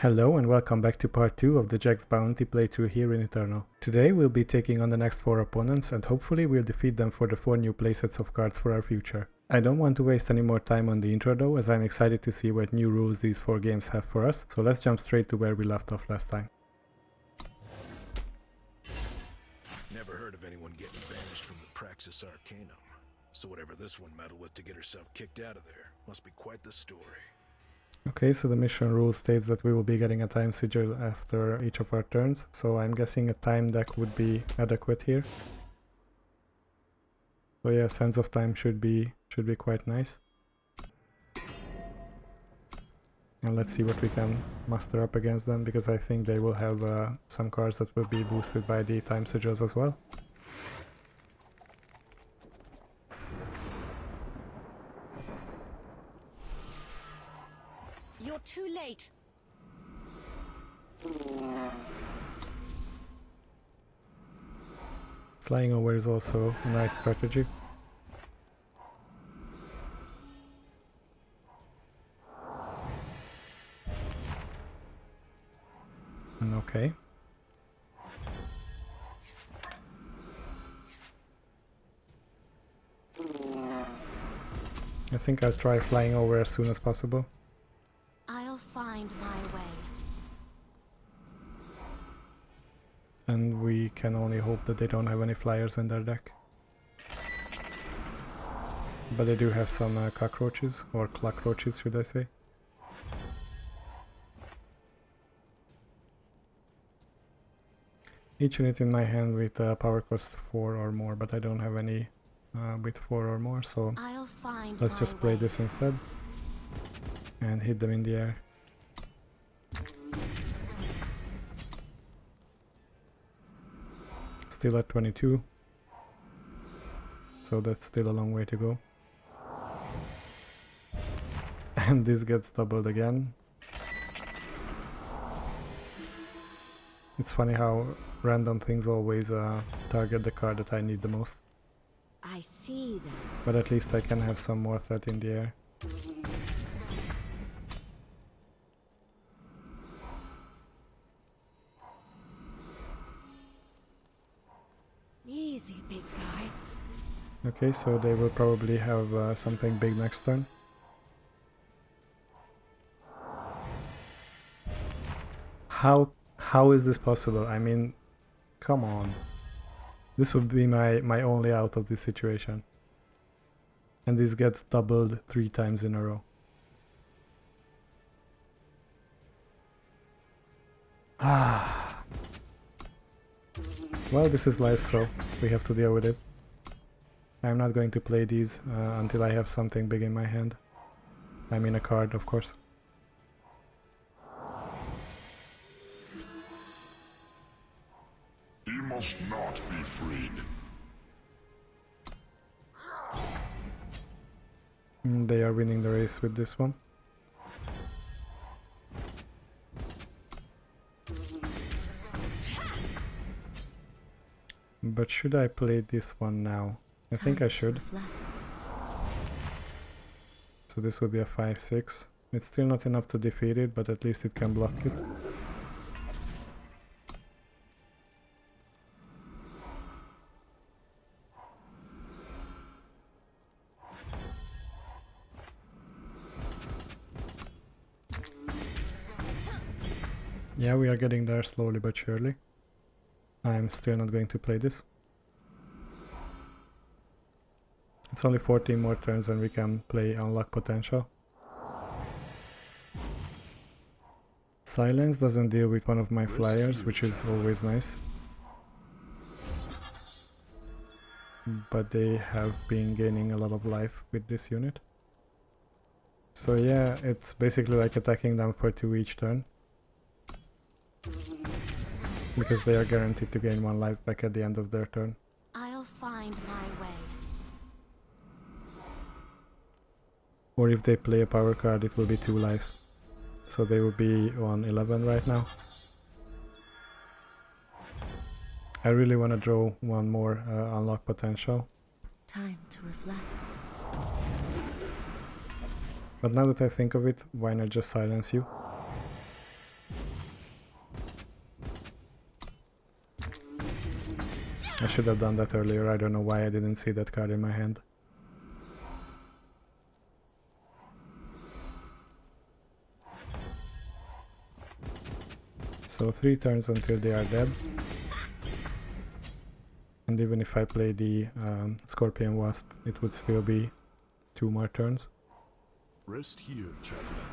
Hello and welcome back to part 2 of the Jekk's Bounty playthrough here in Eternal. Today we'll be taking on the next 4 opponents and hopefully we'll defeat them for the 4 new playsets of cards for our future. I don't want to waste any more time on the intro though, as I'm excited to see what new rules these 4 games have for us, so let's jump straight to where we left off last time. Never heard of anyone getting banished from the Praxis Arcanum, so whatever this one meddled with to get herself kicked out of there must be quite the story. Okay, so the mission rule states that we will be getting a time sigil after each of our turns, so I'm guessing a time deck would be adequate here. So yeah, Sands of Time should be quite nice. And let's see what we can muster up against them, because I think they will have some cards that will be boosted by the time sigils as well. You're too late. Flying over is also a nice strategy. Okay. I think I'll try flying over as soon as possible. I'll find my way. And we can only hope that they don't have any flyers in their deck. But they do have some cockroaches, or cluckroaches should I say. Each unit in my hand with power cost 4 or more, but I don't have any with 4 or more, so let's just play this instead. And hit them in the air. Still at 22. So that's still a long way to go. And this gets doubled again. It's funny how random things always target the card that I need the most. I see them. But at least I can have some more threat in the air. Easy, big guy. Okay, so they will probably have something big next turn. How is this possible? I mean, come on. This would be my only out of this situation. And this gets doubled 3 times in a row. Ah. Well, this is life, so we have to deal with it. I'm not going to play these until I have something big in my hand. I mean a card, of course. He must not be freed. They are winning the race with this one. But should I play this one now? I think I should. So this would be a 5-6. It's still not enough to defeat it, but at least it can block it. Yeah, we are getting there slowly but surely. I'm still not going to play this. It's only 14 more turns and we can play Unlock Potential. Silence doesn't deal with one of my flyers, which is always nice. But they have been gaining a lot of life with this unit. So yeah, it's basically like attacking them for 2 each turn. Because they are guaranteed to gain 1 life back at the end of their turn. I'll find my way. Or if they play a power card, it will be 2 lives. So they will be on 11 right now. I really want to draw one more Unlock Potential. Time to reflect. But now that I think of it, why not just silence you? I should have done that earlier, I don't know why I didn't see that card in my hand. So 3 turns until they are dead. And even if I play the Scorpion Wasp, it would still be 2 more turns. Rest here, traveler.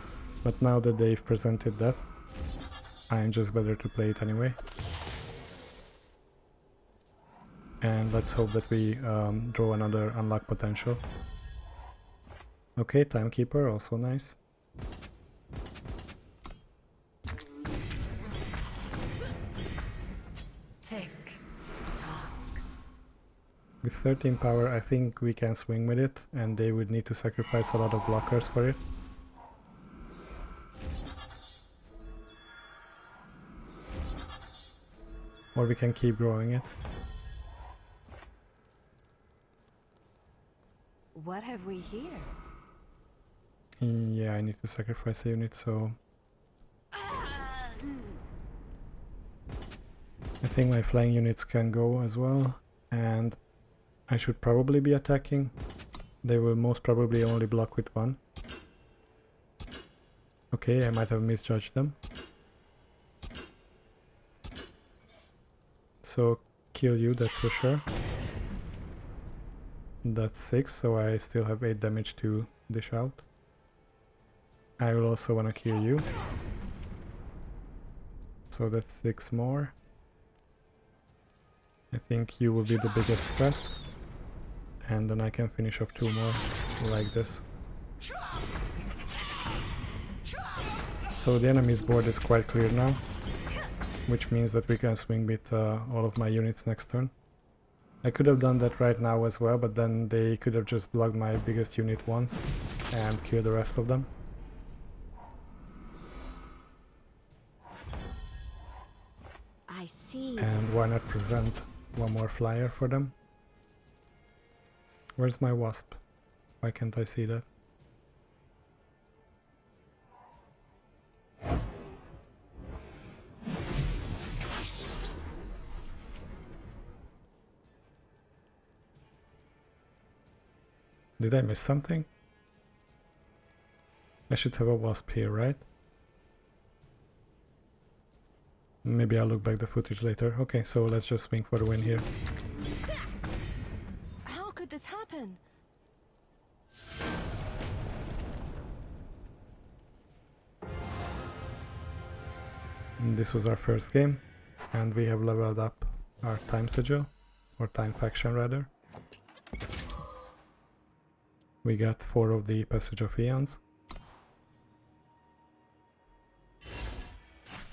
But now that they've presented that, I'm just better to play it anyway. And let's hope that we draw another unlock potential. Okay, Timekeeper, also nice. With 13 power, I think we can swing with it, and they would need to sacrifice a lot of blockers for it. Or we can keep growing it. What have we here? Yeah, I need to sacrifice a unit, so... I think my flying units can go as well, and I should probably be attacking. They will most probably only block with 1. Okay, I might have misjudged them. So kill you, that's for sure. That's 6, so I still have 8 damage to dish out. I will also wanna kill you. So that's 6 more. I think you will be the biggest threat. And then I can finish off 2 more, like this. So the enemy's board is quite clear now, which means that we can swing with all of my units next turn. I could have done that right now as well, but then they could have just blocked my biggest unit once and killed the rest of them. I see. And why not present 1 more flyer for them? Where's my wasp? Why can't I see that? Did I miss something? I should have a wasp here, right? Maybe I'll look back the footage later. Okay, so let's just swing for the win here. How could this happen? This was our first game, and we have leveled up our time sigil, or time faction rather. We got 4 of the Passage of Eons.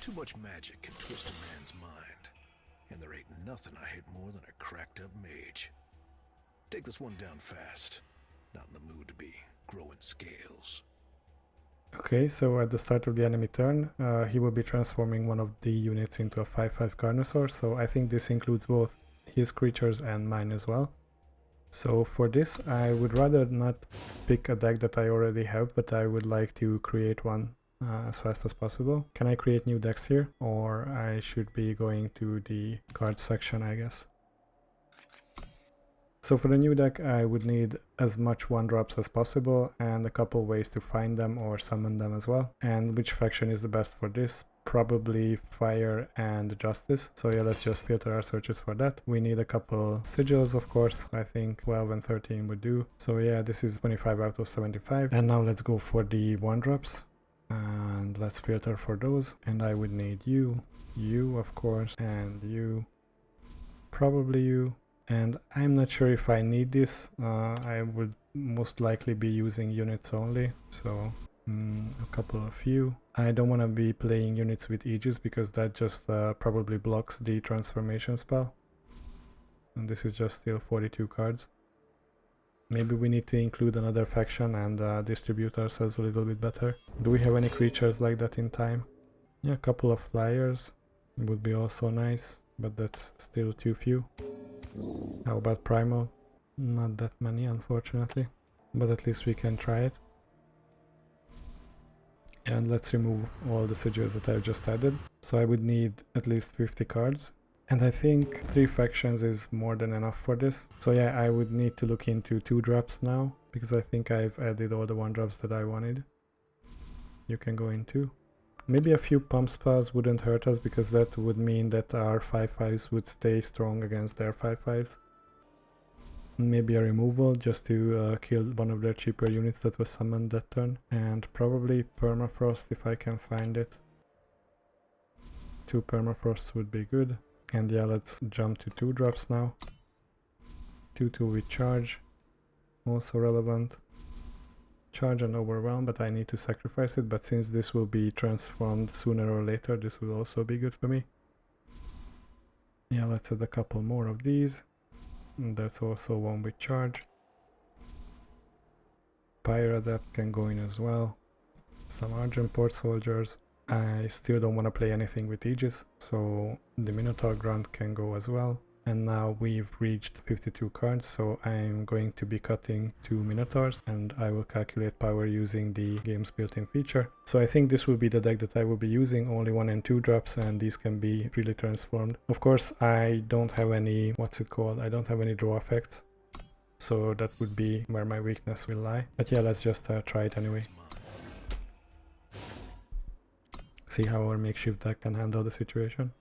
Too much magic can twist a man's mind, and there ain't nothing I hate more than a cracked up mage. Take this one down fast. Not in the mood to be growing scales. Okay, so at the start of the enemy turn, he will be transforming one of the units into a 5/5 Carnosaur, so I think this includes both his creatures and mine as well. So for this, I would rather not pick a deck that I already have, but I would like to create one as fast as possible. Can I create new decks here? Or I should be going to the cards section, I guess. So for the new deck, I would need as much 1-drops as possible and a couple ways to find them or summon them as well. And which faction is the best for this? Probably Fire and Justice. So yeah, let's just filter our searches for that. We need a couple sigils, of course. I think 12 and 13 would do. So yeah, this is 25 out of 75. And now let's go for the 1-drops. And let's filter for those. And I would need you, of course, and you, probably you. And I'm not sure if I need this. I would most likely be using units only, so a couple of you. I don't want to be playing units with Aegis because that just probably blocks the transformation spell. And this is just still 42 cards. Maybe we need to include another faction and distribute ourselves a little bit better. Do we have any creatures like that in time? Yeah, a couple of flyers would be also nice, but that's still too few. How about Primal? Not that many, unfortunately, but at least we can try it. And let's remove all the sigils that I've just added. So I would need at least 50 cards. And I think 3 factions is more than enough for this. So yeah, I would need to look into 2 drops now, because I think I've added all the 1 drops that I wanted. You can go into. Maybe a few pump spells wouldn't hurt us, because that would mean that our 5/5s would stay strong against their 5/5s. Maybe a removal just to kill one of their cheaper units that was summoned that turn. And probably permafrost if I can find it. 2 permafrosts would be good. And yeah, let's jump to 2 drops now. 2/2 with charge, also relevant. Charge and overwhelm, but I need to sacrifice it, but since this will be transformed sooner or later, this will also be good for me. Yeah, let's add a couple more of these. And that's also one with charge. Pyre Adept can go in as well. Some Argent Port Soldiers. I still don't want to play anything with Aegis, so the Minotaur Grunt can go as well. And now we've reached 52 cards, so I'm going to be cutting 2 Minotaurs, and I will calculate power using the game's built-in feature. So I think this will be the deck that I will be using, only 1 and 2 drops, and these can be really transformed. Of course, I don't have any, I don't have any draw effects, so that would be where my weakness will lie. But yeah, let's just try it anyway. See how our makeshift deck can handle the situation.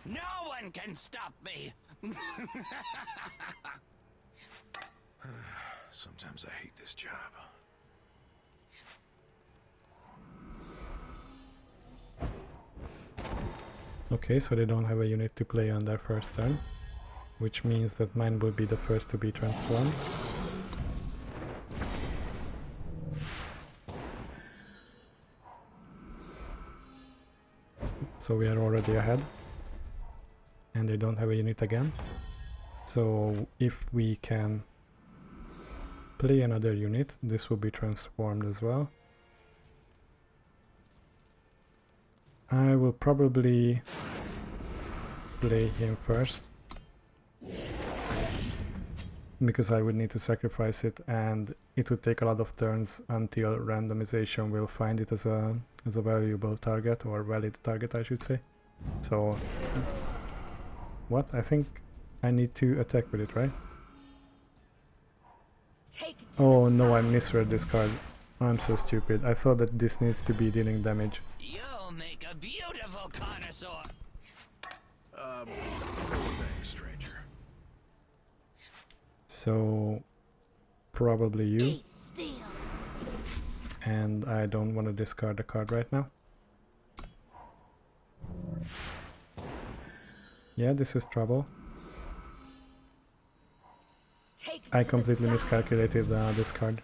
No one can stop me! Sometimes I hate this job. Okay, so they don't have a unit to play on their first turn, which means that mine will be the first to be transformed. So we are already ahead, and they don't have a unit again. So if we can play another unit, this will be transformed as well. I will probably play him first, because I would need to sacrifice it, and it would take a lot of turns until randomization will find it as a valuable target, or valid target I should say. So what? I think I need to attack with it, right? Oh no, I misread this card. I'm so stupid. I thought that this needs to be dealing damage. You'll make a beautiful connoisseur! No thanks, stranger. So probably you. And I don't want to discard a card right now. Yeah, this is trouble. I completely miscalculated this card.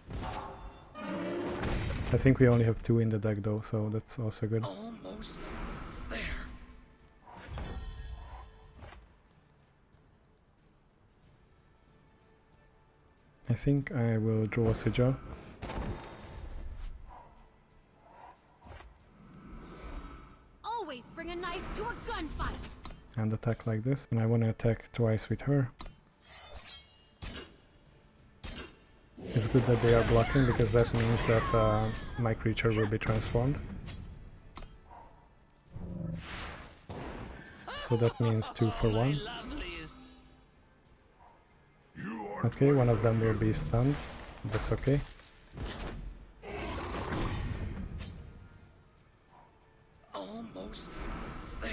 I think we only have 2 in the deck though, so that's also good. Almost there. I think I will draw a sigil. Always bring a knife to a gunfight. And attack like this. And I want to attack twice with her. It's good that they are blocking, because that means that my creature will be transformed. So that means 2 for 1. Okay, one of them will be stunned. That's okay. Almost there.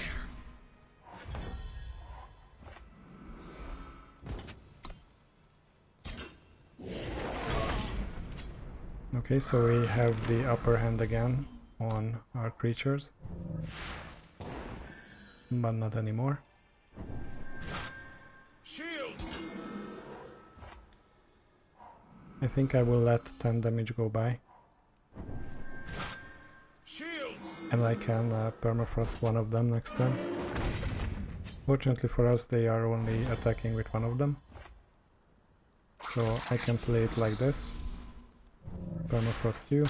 Okay, so we have the upper hand again on our creatures. But not anymore. Shields! I think I will let 10 damage go by. Shields! And I can permafrost one of them next turn. Fortunately for us, they are only attacking with one of them. So I can play it like this. Permafrost you.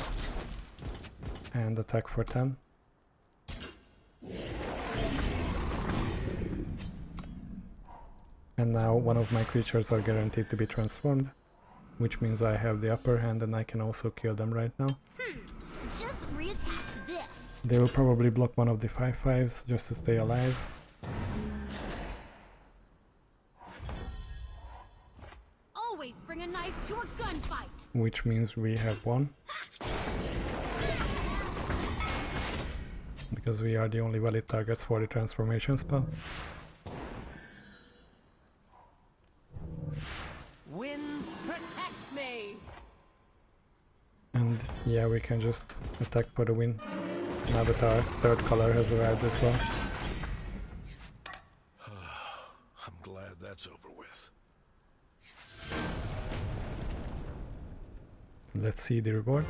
And attack for 10. And now one of my creatures are guaranteed to be transformed, which means I have the upper hand and I can also kill them right now. Just reattach this. They will probably block one of the 5/5s just to stay alive. Always bring a knife to a gunfight. Which means we have won. Because we are the only valid targets for the transformation spell. Winds protect me. And yeah, we can just attack for the win. Now that our third color has arrived as well. I'm glad that's over with. Let's see the reward.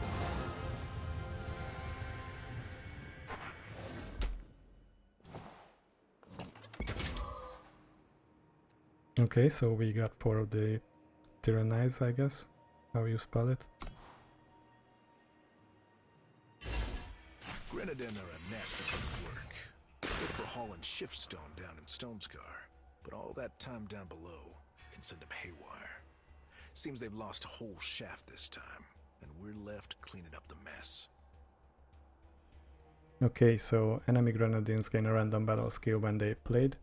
Okay, so we got 4 of the Tyrannize, I guess, how you spell it. Grenadin are a nasty bit of work. Good for hauling shiftstone down in Stonescar, but all that time down below can send them haywire. Seems they've lost a whole shaft this time, and we're left cleaning up the mess. Okay, so enemy Grenadines gain a random battle skill when they played.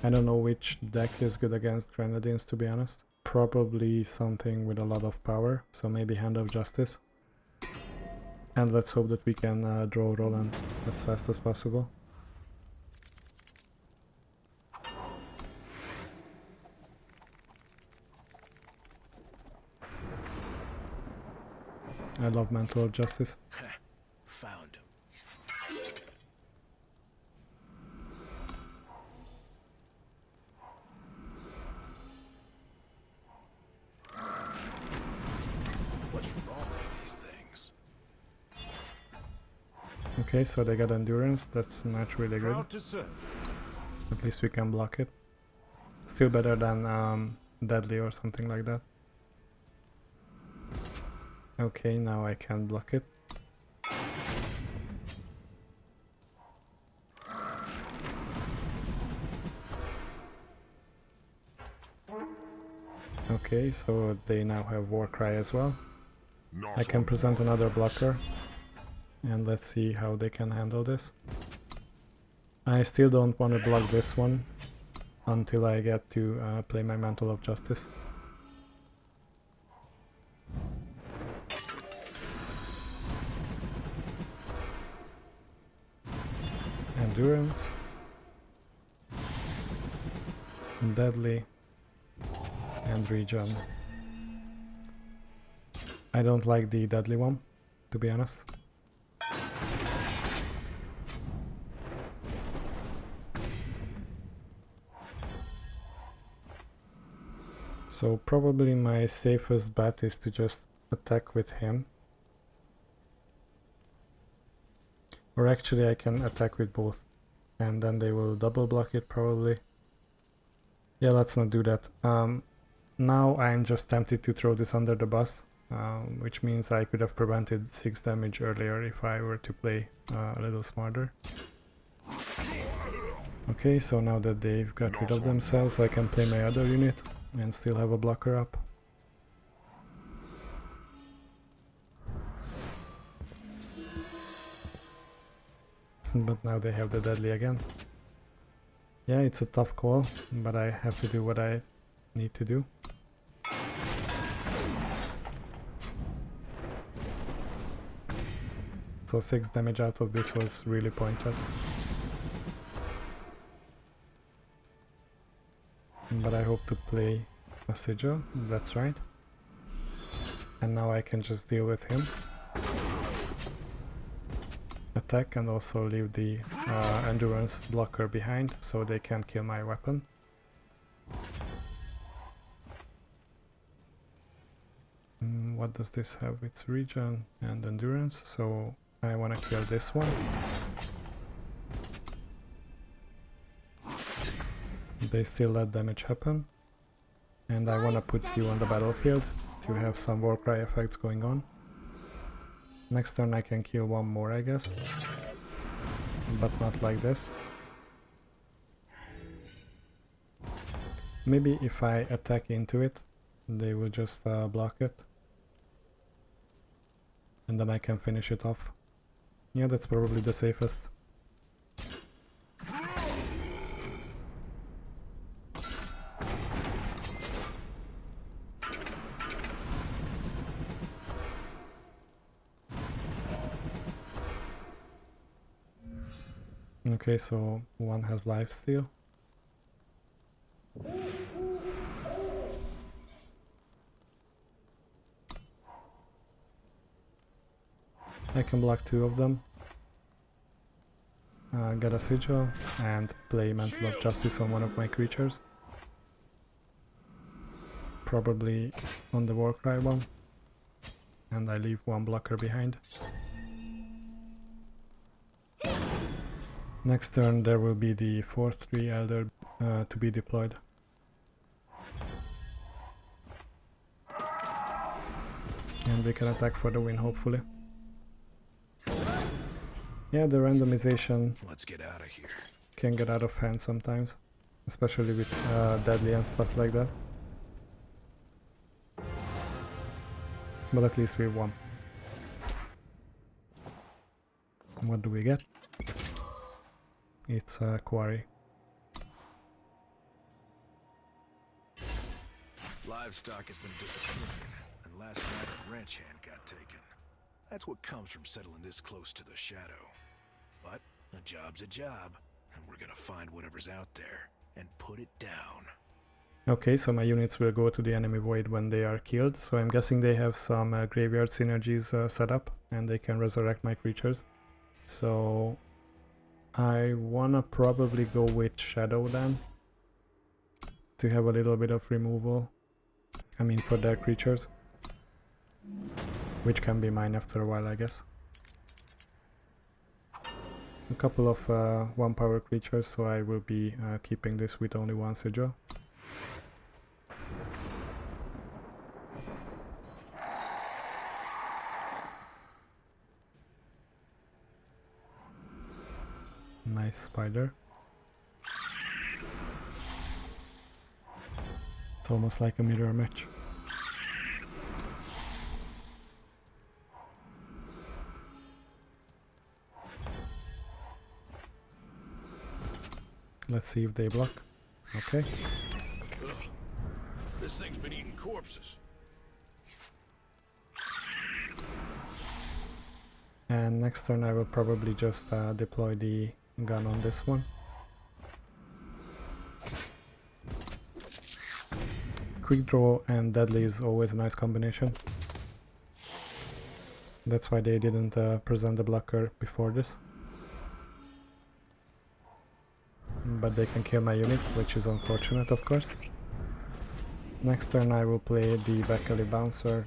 I don't know which deck is good against Grenadines, to be honest. Probably something with a lot of power, so maybe Hand of Justice. And let's hope that we can draw Roland as fast as possible. I love Mantle of Justice. Found him. What's wrong with these things? Okay, so they got Endurance, that's not really good. Proud to serve. At least we can block it. Still better than Deadly or something like that. Okay, now I can block it. Okay, so they now have Warcry as well. I can present another blocker. And let's see how they can handle this. I still don't want to block this one until I get to play my Mantle of Justice. Endurance. Deadly. And Regen. I don't like the Deadly one, to be honest. So probably my safest bet is to just attack with him. Or actually I can attack with both. And then they will double block it probably. Yeah, let's not do that. Now I'm just tempted to throw this under the bus. Which means I could have prevented 6 damage earlier if I were to play a little smarter. Okay, so now that they've got rid of themselves, I can play my other unit and still have a blocker up. But now they have the Deadly again. Yeah, it's a tough call, but I have to do what I need to do. So 6 damage out of this was really pointless. But I hope to play a Sigil, that's right. And now I can just deal with him. Attack and also leave the Endurance blocker behind so they can't kill my weapon. What does this have? It's Regen and Endurance, so I want to kill this one. They still let damage happen. And I want to put you on the battlefield to have some Warcry effects going on. Next turn I can kill one more, I guess. But not like this. Maybe if I attack into it, they will just block it. And then I can finish it off. Yeah, that's probably the safest. Okay, so one has lifesteal. I can block two of them, get a sigil, and play Mantle of Justice on one of my creatures. Probably on the Warcry one. And I leave one blocker behind. Next turn there will be the 4/3 Elder to be deployed. And we can attack for the win, hopefully. Yeah, the randomization Let's get out of here. can get out of hand sometimes, especially with deadly and stuff like that. But at least we won. What do we get? It's a quarry. Livestock has been disappearing, and last night a ranch hand got taken. That's what comes from settling this close to the shadow. But a job's a job, and we're gonna find whatever's out there and put it down. Okay, so my units will go to the enemy void when they are killed, so I'm guessing they have some graveyard synergies set up, and they can resurrect my creatures. So I wanna probably go with Shadow then, to have a little bit of removal, I mean for their creatures, which can be mine after a while, I guess. A couple of 1 power creatures, so I will be keeping this with only one sigil. Nice spider. It's almost like a mirror match. Let's see if they block. Okay. Ugh. This thing's been eating corpses. And next turn I will probably just deploy the gun on this one. Quick draw and deadly is always a nice combination. That's why they didn't present the blocker before this. But they can kill my unit, which is unfortunate, of course. Next turn I will play the Backalley Bouncer.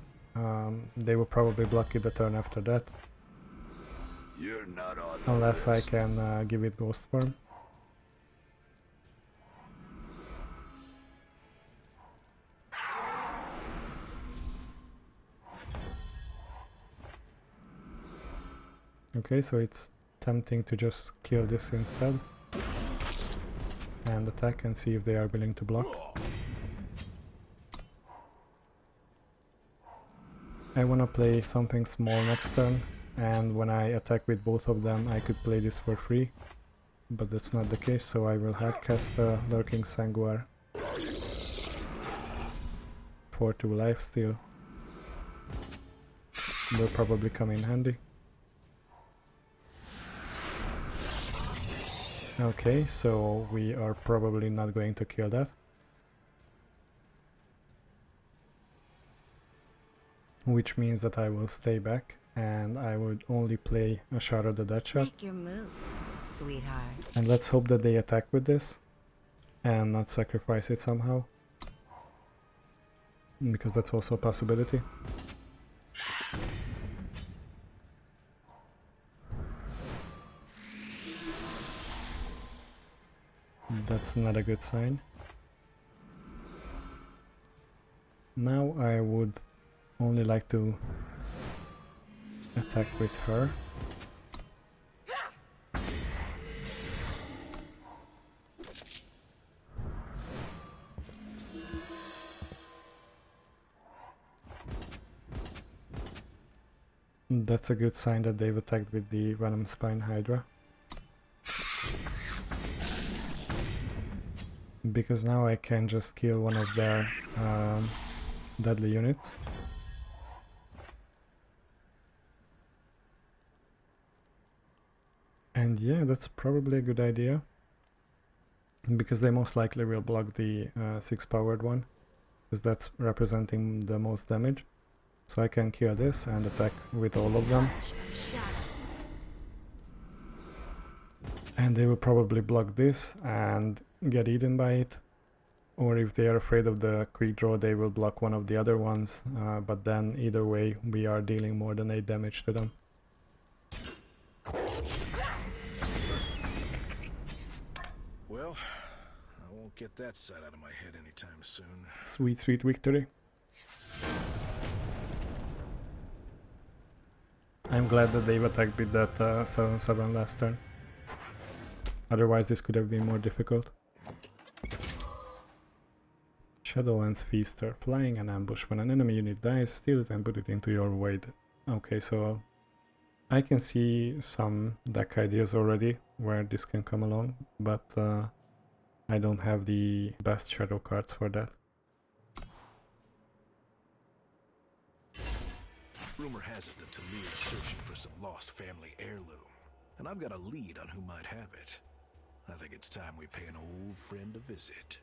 They will probably block it the turn after that. You're not on Unless I can give it Ghost Form. Okay, so it's tempting to just kill this instead. And attack and see if they are willing to block. I wanna play something small next turn, and when I attack with both of them I could play this for free. But that's not the case, so I will hardcast a Lurking Sanguar for 2 lifesteal. Will probably come in handy. Okay, so we are probably not going to kill that. Which means that I will stay back and I would only play a Shard of the Deadshot. Make your move, sweetheart. And let's hope that they attack with this and not sacrifice it somehow. Because that's also a possibility. That's not a good sign. Now I would only like to attack with her. That's a good sign that they've attacked with the Venom Spine Hydra. Because now I can just kill one of their deadly units. And yeah, that's probably a good idea. Because they most likely will block the 6-powered one. Because that's representing the most damage. So I can kill this and attack with all of them. And they will probably block this and get eaten by it. Or if they are afraid of the quick draw, they will block one of the other ones. But then either way, we are dealing more than 8 damage to them. Well, I won't get that sight out of my head anytime soon. Sweet, sweet victory. I'm glad that they've attacked with that 7/7 last turn. Otherwise this could have been more difficult. Shadowlands Feaster. Flying an ambush. When an enemy unit dies, steal it and put it into your void. Okay, so I can see some deck ideas already where this can come along, but I don't have the best shadow cards for that. Rumor has it that Tamir's searching for some lost family heirloom, and I've got a lead on who might have it. I think it's time we pay an old friend a visit.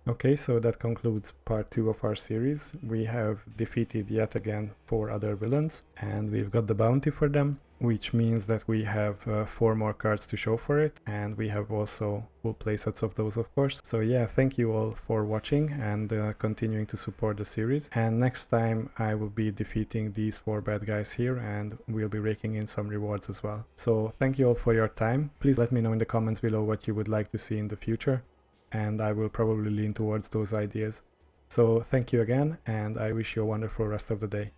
Okay, so that concludes part 2 of our series. We have defeated yet again 4 other villains, and we've got the bounty for them, which means that we have 4 more cards to show for it, and we have also full playsets of those, of course. So yeah, thank you all for watching and continuing to support the series. And next time I will be defeating these 4 bad guys here, and we'll be raking in some rewards as well. So thank you all for your time. Please let me know in the comments below what you would like to see in the future, and I will probably lean towards those ideas. So thank you again, and I wish you a wonderful rest of the day.